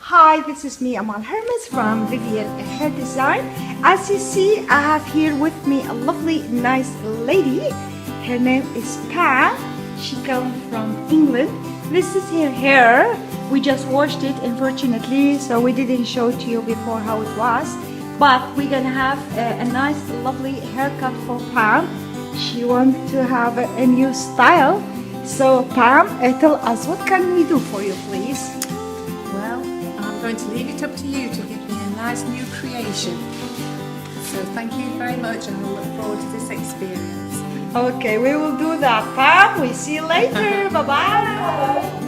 Hi, this is me, Amal Hermes from Vivian Hair Design. As you see, I have here with me a lovely, nice lady. Her name is Pam. She comes from England. This is her hair. We just washed it, unfortunately, so we didn't show to you before how it was. But we're gonna have a nice, lovely haircut for Pam. She wants to have a new style. So Pam, tell us, what can we do for you, please? Well, I'm going to leave it up to you to give me a nice new creation. So thank you very much, and I look forward to this experience. Okay, we will do that, Pam. We see you later. Bye-bye.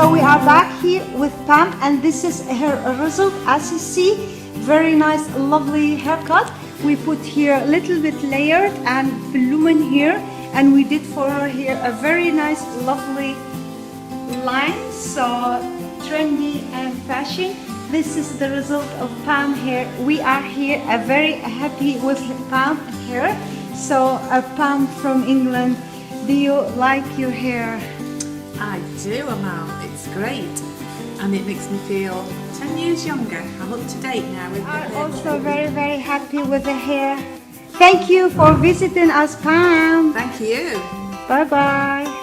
So we are back here with Pam, and this is her result. As you see, very nice, lovely haircut. We put here a little bit layered and volumen here, and we did for her here a very nice, lovely line. So trendy and fashion. This is the result of Pam hair. We are here very happy with Pam hair. So Pam from England, do you like your hair? I do, Amal. It's great. And it makes me feel 10 years younger. I'm up to date now with the I'm hair. also very, very happy with the hair. Thank you for visiting us, Pam. Thank you. Bye-bye.